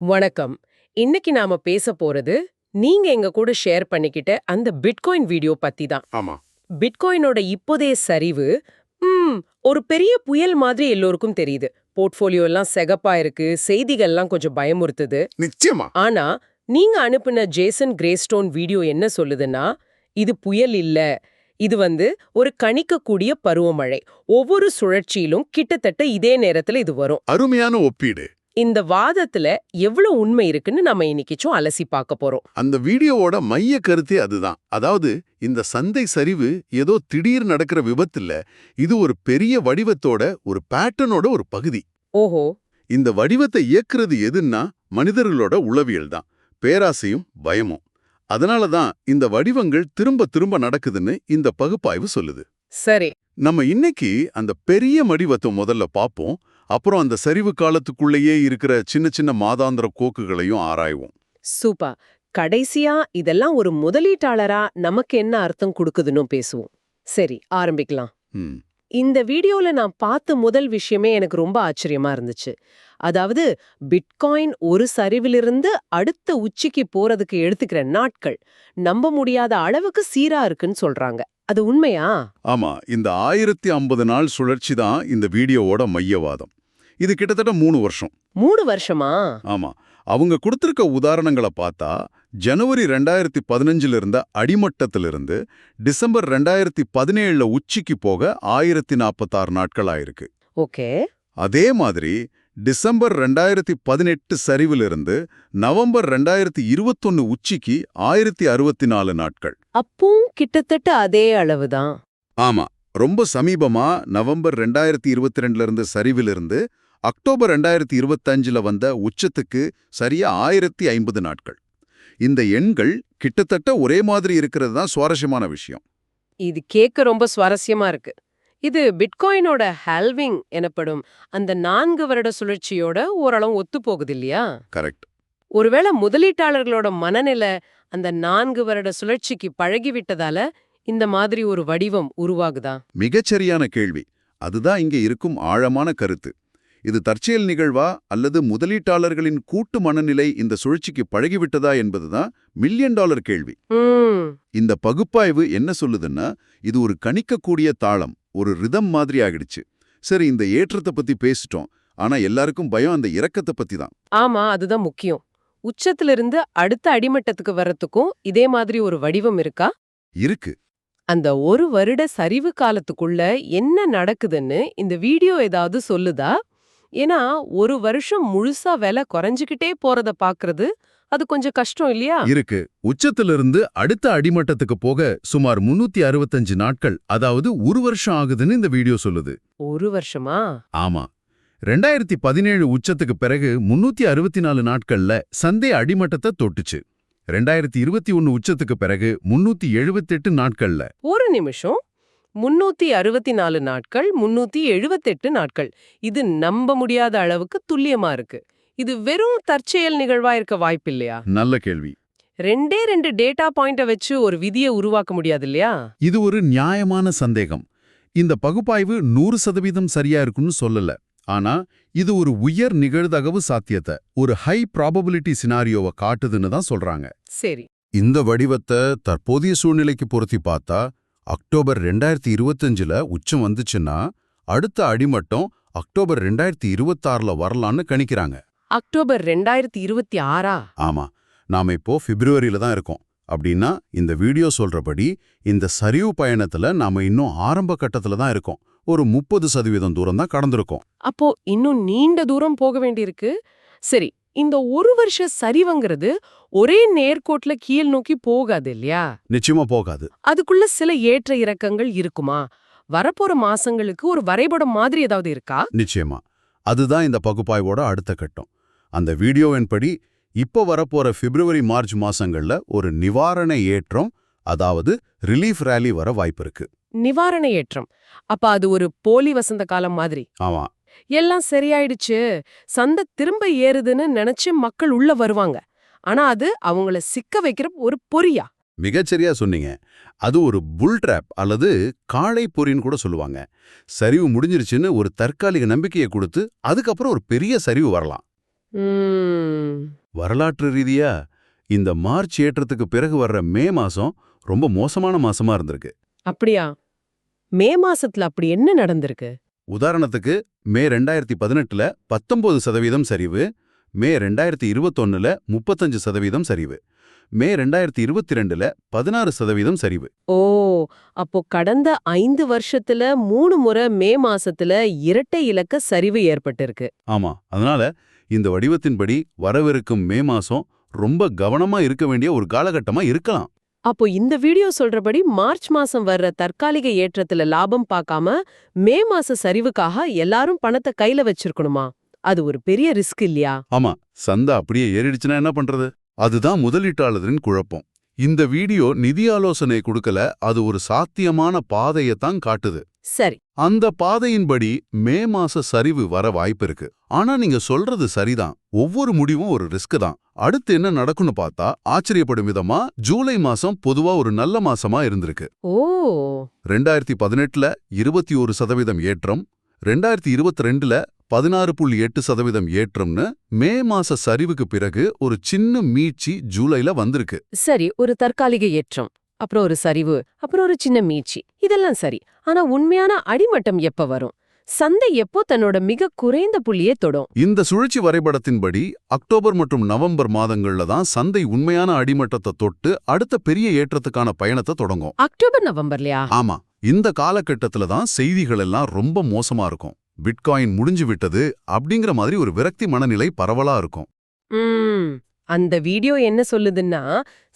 வணக்கம். இன்னைக்கு நாம பேச போறது, நீங்க எங்க கூட ஷேர் பண்ணிக்கிட்ட அந்த பிட்காயின் வீடியோ பத்தி தான். ஆமா. பிட்காயினோட இப்போதைய சரிவு, ம், ஒரு பெரிய புயல் மாதிரி எல்லோருக்கும் தெரியுது. போர்ட்ஃபோலியோ எல்லாம் சிகப்பா இருக்கு, செய்திகள்லாம் கொஞ்சம் பயமுறுத்துது. நிச்சயமா. ஆனா, நீங்க அனுப்புன ஜேசன் கிரேஸ்டோன் வீடியோ என்ன சொல்லுதுன்னா, இது புயல் இல்ல. இது ஒரு கணிக்கக்கூடிய பருவமழை. ஒவ்வொரு சுழற்சியிலும் கிட்டத்தட்ட இதே நேரத்துல இது வரும். அருமையான ஒப்பீடு. இந்த வாதத்துல எவ்வளவு உண்மை இருக்குன்னு நம்ம இன்னைக்குச்சும் அலசி பார்க்க போறோம். அந்த வீடியோவோட மைய கருத்தே அதுதான். அதாவது இந்த சந்தை சரிவு ஏதோ திடீர் நடக்கிற விபத்தில்ல. இது ஒரு பெரிய வடிவத்தோட ஒரு பேட்டர்னோட ஒரு பகுதி. ஓஹோ. இந்த வடிவத்தை இயக்குறது எதுன்னா மனிதர்களோட உளவியல் தான். பேராசையும் பயமும். அதனால தான் இந்த வடிவங்கள் திரும்ப திரும்ப நடக்குதுன்னு இந்த பகுப்பாய்வு சொல்லுது. சரி. நம்ம இன்னைக்கு அந்த பெரிய வடிவத்தை முதல்ல பார்ப்போம். அப்புறம் அந்த சரிவு காலத்துக்குள்ளேயே இருக்கிற சின்ன சின்ன மாதாந்திர கோக்குகளையும் ஆராய்வோம். சூப்பர். கடைசியா இதெல்லாம் ஒரு முதலீட்டாளரா நமக்கு என்ன அர்த்தம் கொடுக்குதுன்னு பேசுவோம். சரி, ஆரம்பிக்கலாம். ம். இந்த வீடியோல நான் பார்த்த முதல் விஷயமே எனக்கு ரொம்ப ஆச்சரியமா இருந்துச்சு. அதாவது பிட்காயின் ஒரு சரிவிலிருந்து அடுத்த உச்சிக்கு போறதுக்கு எடுத்துக்கிற நாட்கள் நம்ப முடியாத அளவுக்கு சீரா இருக்குன்னு சொல்றாங்க. அது உண்மையா? ஆமா, இந்த 1050 நாள் சுழற்சி தான் இந்த வீடியோவோட மையவாதம். இது கிட்டத்தட்ட 3 வருஷம். 3 வருஷமா? ஆமா. அவங்க கொடுத்திருக்க உதாரணங்களை பார்த்தா ஜனவரி 2015 இருந்த அடிமட்டத்திலிருந்து டிசம்பர் 2017 உச்சிக்கு போக 1046 நாட்கள் ஆயிருக்கு. ஓகே. அதே மாதிரி டிசம்பர் 2018 சரிவிலிருந்து நவம்பர் 2021 உச்சிக்கு 1064 நாட்கள். அப்போ கிட்டத்தட்ட அதே அளவுதான். ஆமா, ரொம்ப சமீபமா நவம்பர் 2022 இருந்து சரிவிலிருந்து அக்டோபர் 2025 வந்த உச்சத்துக்கு சரியா 1050 நாட்கள். இந்த எண்கள் கிட்டத்தட்ட ஒரே மாதிரி இருக்கிறது தான் சுவாரஸ்யமான விஷயம். இது கேட்க ரொம்ப சுவாரஸ்யமா இருக்கு. இது பிட்காயினோட ஹால்விங் எனப்படும் அந்த 4 வருட சுழற்சியோட ஓரளவு ஒத்து போகுது இல்லையா? கரெக்ட். ஒருவேளை முதலீட்டாளர்களோட மனநிலை அந்த 4 வருட சுழற்சிக்கு பழகிவிட்டதால இந்த மாதிரி ஒரு வடிவம் உருவாகுதா? மிகச்சரியான கேள்வி. அதுதான் இங்கே இருக்கும் ஆழமான கருத்து. இது தற்செயல் நிகழ்வா அல்லது முதலீட்டாளர்களின் கூட்டு மனநிலை இந்த சுழற்சிக்கு பழகிவிட்டதா என்பதுதான் மில்லியன் டாலர் கேள்வி. இந்த பகுப்பாய்வு என்ன சொல்லுதுன்னா, இது ஒரு கணிக்கக்கூடிய தாளம், ஒரு ரிதம் மாதிரி ஆகிடுச்சு. சரி, இந்த ஏற்றத்தை பத்தி பேசிட்டோம். ஆனா எல்லாருக்கும் பயம் அந்த இறக்கத்தை பத்தி தான். ஆமா, அதுதான் முக்கியம். உச்சத்திலிருந்து அடுத்த அடிமட்டத்துக்கு வர்றதுக்கும் இதே மாதிரி ஒரு வடிவம் இருக்கா? இருக்கு. அந்த ஒரு வருட சரிவு காலத்துக்குள்ள என்ன நடக்குதுன்னு இந்த வீடியோ ஏதாவது சொல்லுதா? ஏன்னா ஒரு வருஷம் முழுசா விலை குறைஞ்சுக்கிட்டே போறத பாக்குறது அது கொஞ்சம் கஷ்டம் இல்லையா? இருக்கு. உச்சத்திலிருந்து அடுத்த அடிமட்டத்துக்கு போக சுமார் 365 நாட்கள், அதாவது ஒரு வருஷம் ஆகுதுன்னு இந்த வீடியோ சொல்லுது. ஒரு வருஷமா? ஆமா. 2017 உச்சத்துக்கு பிறகு 364 நாட்கள்ல சந்தை அடிமட்டத்தை தொட்டுச்சு. 2021 உச்சத்துக்கு பிறகு 378 நாட்கள்ல. ஒரு நிமிஷம். 364 நாட்கள், 378 நாட்கள். இது நம்ப முடியாத அளவுக்கு துல்லியமா இருக்கு. இது வெறும் தற்செயல் நிகழ்வா இருக்க வாய்ப்பில்லையா? நல்ல கேள்வி. ரெண்டே 2 டேட்டா பாயிண்ட வச்சு ஒரு விதியை உருவாக்க முடியாது இல்லையா? இது ஒரு நியாயமான சந்தேகம். இந்த பகுப்பாய்வு 100% சரியா இருக்குன்னு சொல்லல. ஆனா இது ஒரு உயர் நிகழ்தகவு சாத்தியத்தை, ஒரு ஹை ப்ராபபிலிட்டி சினாரியோவை காட்டுதுன்னு தான் சொல்றாங்க. சரி. இந்த வடிவத்தை தற்போதைய சூழ்நிலைக்கு பொருத்தி பார்த்தா அக்டோபர் 2025ல உச்சம் வந்துச்சுன்னா அடுத்த அடிமட்டம் அக்டோபர் 2026ல வரலான்னு கணிக்கிறாங்க. அக்டோபர் 2026ஆ? ஆமா, நாம இப்போ பிப்ரவரியில தான் இருக்கோம். அப்படின்னா இந்த வீடியோ சொல்றபடி இந்த சரிவு பயணத்துல நாம இன்னும் ஆரம்ப கட்டத்துல தான் இருக்கோம். ஒரு 30% தூரம் தான் கடந்திருக்கோம். அப்போ இன்னும் நீண்ட தூரம் போக வேண்டியிருக்கு. சரி, இந்த ஒரு வருஷ சரிவுங்கிறது ஒரே நேர்கோட்ல கீழ் நோக்கி போகாது இல்லையா? நிச்சயமா போகாது. அதுக்குள்ள சில ஏற்ற இறக்கங்கள் இருக்குமா? வரப்போற மாசங்களுக்கு ஒரு வரைபடம் மாதிரி ஏதாவது இருக்கா? நிச்சயமா. அதுதான் இந்த பகுப்பாய்வோட அடுத்த கட்டம். அந்த வீடியோவின்படி இப்போ வரப்போற பிப்ரவரி மார்ச் மாசங்கள்ல ஒரு நிவாரண ஏற்றம், அதாவது ரிலீஃப் ரேலி வர வாய்ப்பு இருக்கு. நிவாரண ஏற்றம். அப்ப அது ஒரு போலி வசந்த காலம் மாதிரி. ஆமா. எல்லாம் சரியாயிடுச்சு, சந்தை திரும்ப ஏறுதுன்னு நினைச்சு மக்கள் உள்ள வருவாங்க. ஆனா அது அவங்கள சிக்க வைக்கிற ஒரு பொறியா? மிகச்சரியா சொன்னீங்க. அது ஒரு புல் ட்ராப் அல்லது காளை பொறின்னு கூட சொல்லுவாங்க. சரிவு முடிஞ்சிருச்சுன்னு ஒரு தற்காலிக நம்பிக்கையை கொடுத்து அதுக்கப்புறம் ஒரு பெரிய சரிவு வரலாம். ம். வரலாற்று ரீதியா இந்த மார்ச் ஏற்றத்துக்கு பிறகு வர்ற மே மாசம் ரொம்ப மோசமான மாசமா இருந்திருக்கு. அப்படியா? மே மாசத்துல அப்படி என்ன நடந்திருக்கு? உதாரணத்துக்கு மே 2018ல 19% சரிவு, மே 2021ல 35% சரிவு, மே 2022ல 16% சரிவு. ஓ, அப்போ கடந்த 5 வருஷத்துல 3 முறை மே மாசத்துல இரட்டை இலக்க சரிவு ஏற்பட்டிருக்கு. ஆமா, அதனால இந்த வடிவத்தின்படி வரவிருக்கும் மே மாசம் ரொம்ப கவனமா இருக்க வேண்டிய ஒரு காலகட்டமா இருக்கலாம். அப்போ இந்த வீடியோ சொல்றபடி மார்ச் மாசம் வர்ற தற்காலிக ஏற்றத்துல லாபம் பார்க்காம மே மாச சரிவுக்காக எல்லாரும் பணத்தை கையில வச்சிருக்கணுமா? அது ஒரு பெரிய ரிஸ்க் இல்லையா? ஆமா, சந்தை அப்படியே ஏறிடுச்சுன்னா என்ன பண்றது? அதுதான் முதலீட்டாளரின் குழப்பம். இந்த வீடியோ நிதி ஆலோசனை கொடுக்கல, அது ஒரு சாத்தியமான பாதையத்தான் காட்டுது. சரி. அந்த பாதையின்படி மே மாச சரிவு வர வாய்ப்பிருக்கு. ஆனா நீங்க சொல்றது சரிதான், ஒவ்வொரு முடிவும் ஒரு ரிஸ்க் தான். அடுத்து என்ன நடக்கும்னு பார்த்தா ஆச்சரியப்படும் விதமா ஜூலை மாசம் பொதுவா ஒரு நல்ல மாசமா இருந்திருக்கு. ஓ, 2018ல 21% ஏற்றம், 2022ல 16.8% ஏற்றம்னு மே மாச சரிவுக்கு பிறகு ஒரு சின்ன மீட்சி ஜூலைல வந்திருக்கு. சரி. ஒரு தற்காலிக ஏற்றம், அப்புறம் ஒரு சரிவு, அப்புறம் ஒரு சின்ன மீட்சி, இதெல்லாம் சரி. ஆனா உண்மையான அடிமட்டம் எப்ப வரும்? சந்தை எப்போ தன்னோட மிக குறைந்த புள்ளியே தொடும்? இந்த சுழற்சி வரைபடத்தின்படி அக்டோபர் மற்றும் நவம்பர் மாதங்கள்ல தான் சந்தை உண்மையான அடிமட்டத்தை தொட்டு அடுத்த பெரிய ஏற்றத்துக்கான பயணத்தை தொடங்கும். அக்டோபர் நவம்பர்லயா? ஆமா, இந்த காலகட்டத்துல தான் செய்திகள் எல்லாம் ரொம்ப மோசமா இருக்கும். பிட்காயின் முடிஞ்சு விட்டது அப்படிங்கிற மாதிரி ஒரு விரக்தி மனநிலை பரவலா இருக்கும். ம். அந்த வீடியோ என்ன சொல்லுதுன்னா,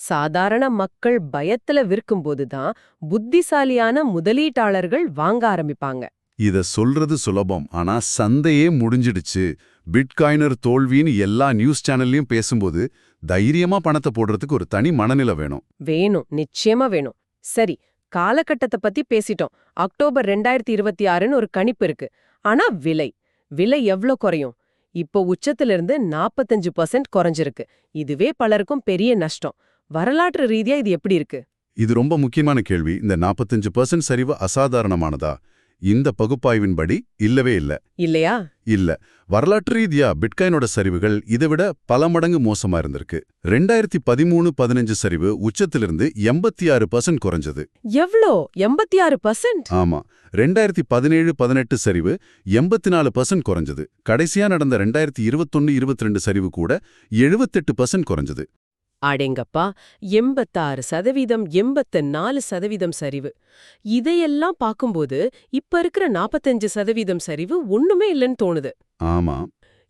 சாதாரண மக்கள் பயத்துல விற்கும்போது தான் புத்திசாலியான முதலீட்டாளர்கள் வாங்க ஆரம்பிப்பாங்க. இத சொல்றது சுலபம், ஆனா சந்தையே முடிஞ்சிடுச்சு, பிட்காயினர் தோல்வின்னு எல்லா நியூஸ் சேனல்லையும் பேசும்போது தைரியமா பணத்தை போடுறதுக்கு ஒரு தனி மனநிலை வேணும். வேணும், நிச்சயமா வேணும். சரி, காலகட்டத்தை பத்தி பேசிட்டோம். அக்டோபர் 2026ன்னு ஒரு கணிப்பு இருக்கு. ஆனா விலை எவ்ளோ குறையும்? இப்போ உச்சத்திலிருந்து 45% குறைஞ்சிருக்கு. இதுவே பலருக்கும் பெரிய நஷ்டம். வரலாற்று ரீதியா இது எப்படி இருக்கு? இது ரொம்ப முக்கியமான கேள்வி. இந்த 45% சரிவு அசாதாரணமானதா? இந்த பகுப்பாய்வின்படி இல்லவே இல்ல. இல்லையா? இல்ல. வரலாற்று ரீதியா பிட்காயினோட சரிவுகள் இதைவிட பல மடங்கு மோசமா இருந்திருக்கு. 2013-15 சரிவு உச்சத்திலிருந்து 86% குறைஞ்சது. எவ்ளோ? 86%? ஆமா. 2017-18 சரிவு 84% குறைஞ்சது. கடைசியா நடந்த 2021-22 சரிவு கூட 78% குறைஞ்சது. அடேங்கப்பா, 86%, 84% சரிவு. இதையெல்லாம் பார்க்கும்போது இப்ப இருக்கிற 45% சரிவு ஒண்ணுமே இல்லைன்னு தோணுது. ஆமா.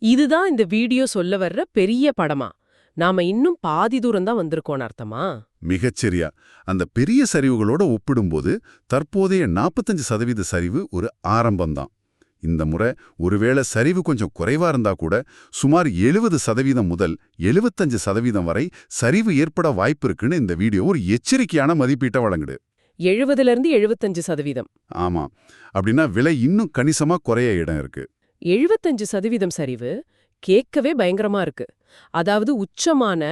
இதுதான் இந்த வீடியோ சொல்ல வர்ற பெரிய படமா? நாம இன்னும் பாதி தூரம் தான் வந்திருக்கோம்னு அர்த்தமா? மிகச்சரியா. அந்த பெரிய சரிவுகளோட ஒப்பிடும்போது தற்போதைய 45% சரிவு ஒரு ஆரம்பம்தான். இந்த முறை ஒருவேளை சரிவு கொஞ்சம் குறைவா இருந்தா கூட சுமார் 70% முதல் 75% வரை சரிவு ஏற்பட வாய்ப்பு இருக்குன்னு இந்த வீடியோ ஒரு எச்சரிக்கையான மதிப்பீட்டை வழங்குது. 70லிருந்து 75%. ஆமா. அப்படின்னா விலை இன்னும் கணிசமா குறைய இடம் இருக்கு. 75% சரிவு கேட்கவே பயங்கரமா இருக்கு. அதாவது உச்சமான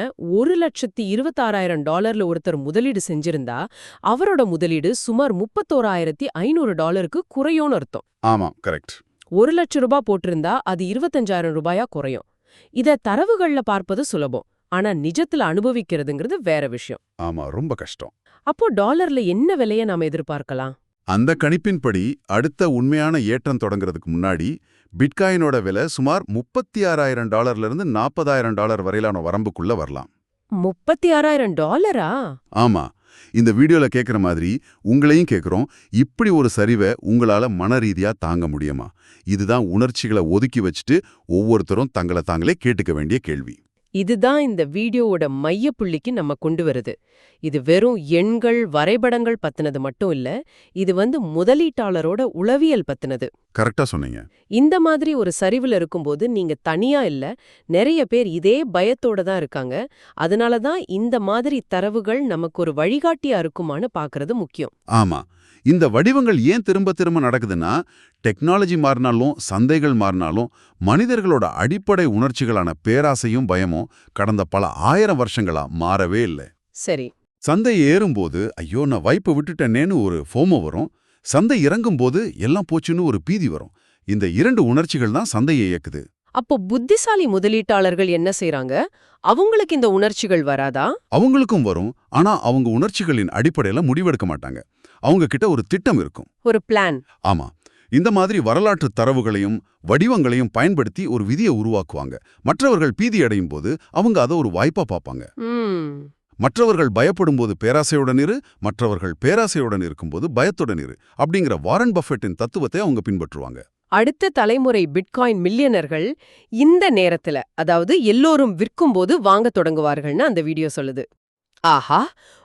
$1,26,000 ஒருத்தர் முதலீடு செஞ்சிருந்தா அவரோட முதலீடு சுமார் $31,500 குறையும்னு அர்த்தம். ஆமா, கரெக்ட். $1,00,000 போட்டிருந்தா அது $25,000 குறையும். இத தரவுகள்ல பார்ப்பது சுலபம். ஆனா நிஜத்துல அனுபவிக்கிறதுங்கிறது வேற விஷயம். ஆமா, ரொம்ப கஷ்டம். அப்போ டாலர்ல என்ன விலைய நாம எதிர்பார்க்கலாம்? அந்த கணிப்பின்படி அடுத்த உண்மையான ஏற்றம் தொடங்குறதுக்கு முன்னாடி பிட்காயினோட விலை சுமார் $36,000 $40,000 வரையிலான வரம்புக்குள்ள வரலாம். $36,000? ஆமா. இந்த வீடியோல கேக்குற மாதிரி உங்களையும் கேக்குறோம், இப்படி ஒரு சரிவை உங்களால மனரீதியா தாங்க முடியுமா? இதுதான் உணர்ச்சிகளை ஒதுக்கி வச்சுட்டு ஒவ்வொருத்தரும் தங்களை தாங்களே கேட்டுக்க வேண்டிய கேள்வி. இதுதான் இந்த வீடியோவோட மையப்புள்ளிக்கு நம்ம கொண்டு வருது. இது வெறும் எண்கள், வரைபடங்கள் பத்தினது மட்டும் இல்ல, இது முதலீட்டாளரோட உளவியல் பத்தினது. கரெக்டா சொன்னீங்க. இந்த மாதிரி ஒரு சரிவுல இருக்கும்போது நீங்க தனியா இல்ல, நிறைய பேர் இதே பயத்தோட தான் இருக்காங்க. அதனால தான் இந்த மாதிரி தரவுகள் நமக்கு ஒரு வழிகாட்டியா இருக்குமான்னு பார்க்கறது முக்கியம். ஆமா. இந்த வடிவங்கள் ஏன் திரும்ப திரும்ப நடக்குதுன்னா, டெக்னாலஜி மாறினாலும் சந்தைகள் மாறினாலும் மனிதர்களோட அடிப்படை உணர்ச்சிகளான பேராசையும் பயமும் கடந்த பல 1000 வருஷங்களா மாறவே இல்லை. சரி. சந்தை ஏறும்போது ஐயோ நான் வாய்ப்பை விட்டுட்டேனேன்னு ஒரு ஃபோமோ வரும். சந்தை இறங்கும்போது எல்லாம் போச்சுன்னு ஒரு பீதி வரும். இந்த இரண்டு உணர்ச்சிகள் தான் சந்தையை இயக்குது. அப்போ புத்திசாலி முதலீட்டாளர்கள் என்ன செய்றாங்க? அவங்களுக்கு இந்த உணர்ச்சிகள் வராதா? அவங்களுக்கும் வரும், ஆனா அவங்க உணர்ச்சிகளின் அடிப்படையில முடிவெடுக்க மாட்டாங்க. அவங்க கிட்ட ஒரு திட்டம் இருக்கும். ஒரு பிளான். ஆமா, இந்த மாதிரி வரலாற்று தரவுகளையும் வடிவங்களையும் பயன்படுத்தி ஒரு விதியை உருவாக்குவாங்க. மற்றவர்கள் பீதியடையும் போது அவங்க அதை ஒரு வாய்ப்பா பார்ப்பாங்க. மற்றவர்கள் பயப்படும் போது பேராசையுடன் இரு, மற்றவர்கள் பேராசையுடன் இருக்கும்போது பயத்துடன் இரு அப்படிங்கிற வாரன் பஃபெட்டின் தத்துவத்தை அவங்க பின்பற்றுவாங்க. அடுத்த தலைமுறை பிட்காயின் மில்லியனர்கள் இந்த நேரத்துல, அதாவது எல்லோரும் விற்கும்போது வாங்க தொடங்குவார்கள்னு அந்த வீடியோ சொல்லுது. ஆஹா,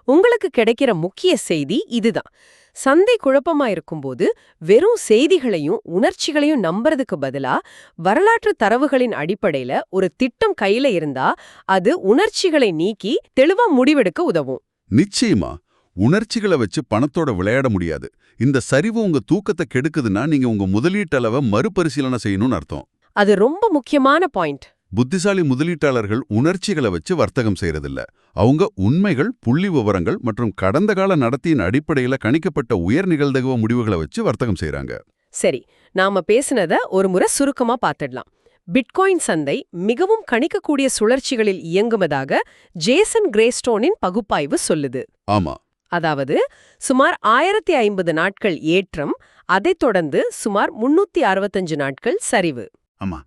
உங்களுக்கு கிடைக்கிற முக்கிய செய்தி இதுதான். சந்தை குழப்பமா இருக்கும்போது வெறும் செய்திகளையும் உணர்ச்சிகளையும் நம்புறதுக்கு பதிலா வரலாற்று தரவுகளின் அடிப்படையில ஒரு திட்டம் கையில இருந்தா அது உணர்ச்சிகளை நீக்கி தெளிவா முடிவெடுக்க உதவும். நிச்சயமா, உணர்ச்சிகளை வச்சு பணத்தோட விளையாட முடியாது. இந்த சரிவு உங்க தூக்கத்தை கெடுக்குதுன்னா நீங்க உங்க முதலீட்டளவை மறுபரிசீலனை செய்யணும்னு அர்த்தம். அது ரொம்ப முக்கியமான பாயிண்ட். புத்திசாலி முதலீட்டாளர்கள் உணர்ச்சிகளை வச்சு வர்த்தகம் செய்யறதில்ல. அவங்க உண்மைகள், புள்ளி விவரங்கள் மற்றும் கடந்த கால நடத்தியின் அடிப்படையில கணிக்கப்பட்ட உயர் நிகழ்தகவு முடிவுகளை வச்சு வர்த்தகம் செய்றாங்க. சரி, நாம பேசினத ஒரு முறை சுருக்கமா பார்த்துடலாம். பிட்காயின் சந்தை மிகவும் கணிக்கக்கூடிய சுழற்சிகளில் இயங்குவதாக ஜேசன் கிரேஸ்டோனின் பகுப்பாய்வு சொல்லுது. ஆமா, அதாவது சுமார் 1050 நாட்கள் ஏற்றம், அதைத் தொடர்ந்து சுமார் 365 நாட்கள் சரிவு. ஆமா.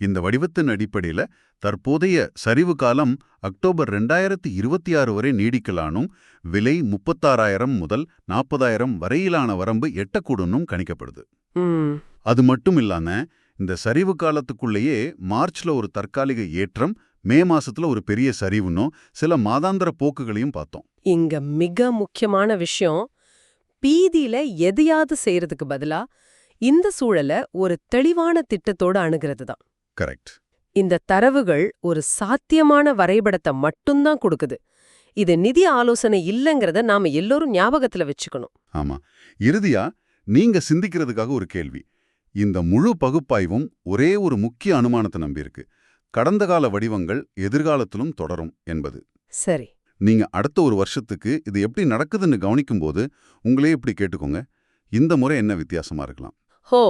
இந்த வடிவத்தின் அடிப்படையில தற்போதைய சரிவு காலம் அக்டோபர் 2026 வரை நீடிக்கலானும், விலை 36,000 முதல் 40,000 வரையிலான வரம்பு எட்டக்கூடும்னும் கணிக்கப்படுது. அது மட்டும் இல்லாம இந்த சரிவு காலத்துக்குள்ளேயே மார்ச்ல ஒரு தற்காலிக ஏற்றம், மே மாசத்துல ஒரு பெரிய சரிவுன்னும் சில மாதாந்திர போக்குகளையும் பார்த்தோம். இங்க மிக முக்கியமான விஷயம், பீதியில எதையாவது செய்யறதுக்கு பதிலா இந்த சூழல ஒரு தெளிவான திட்டத்தோட அணுகிறது தான். கரெக்ட். இந்த தரவுகள் ஒரு சாத்தியமான வரைபடத்தை மட்டும்தான் கொடுக்குது. இது நிதி ஆலோசனை இல்லைங்கிறத நாம எல்லோரும் ஞாபகத்துல வச்சுக்கணும். ஆமா. இறுதியா நீங்க சிந்திக்கிறதுக்காக ஒரு கேள்வி. இந்த முழு பகுப்பாய்வும் ஒரே ஒரு முக்கிய அனுமானத்தை நம்பியிருக்கு. கடந்த கால வடிவங்கள் எதிர்காலத்திலும் தொடரும் என்பது. சரி. நீங்க அடுத்த ஒரு வருஷத்துக்கு இது எப்படி நடக்குதுன்னு கவனிக்கும்போது உங்களே இப்படி கேட்டுக்கோங்க, இந்த முறை என்ன வித்தியாசமா இருக்கலாம்? ஹோ,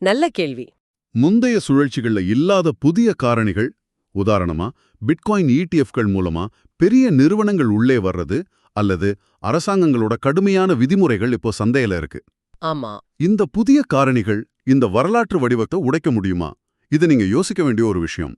நல்ல கேள்வி. முந்தைய சுழற்சிகள்ல இல்லாத புதிய காரணிகள், உதாரணமா பிட்காயின் ETF-கள் மூலமா பெரிய நிறுவனங்கள் உள்ளே வர்றது, அல்லது அரசாங்கங்களோட கடுமையான விதிமுறைகள் இப்போ சந்தையில இருக்கு. ஆமா. இந்த புதிய காரணிகள் இந்த வரலாற்று வடிவத்தை உடைக்க முடியுமா? இது நீங்க யோசிக்க வேண்டிய ஒரு விஷயம்.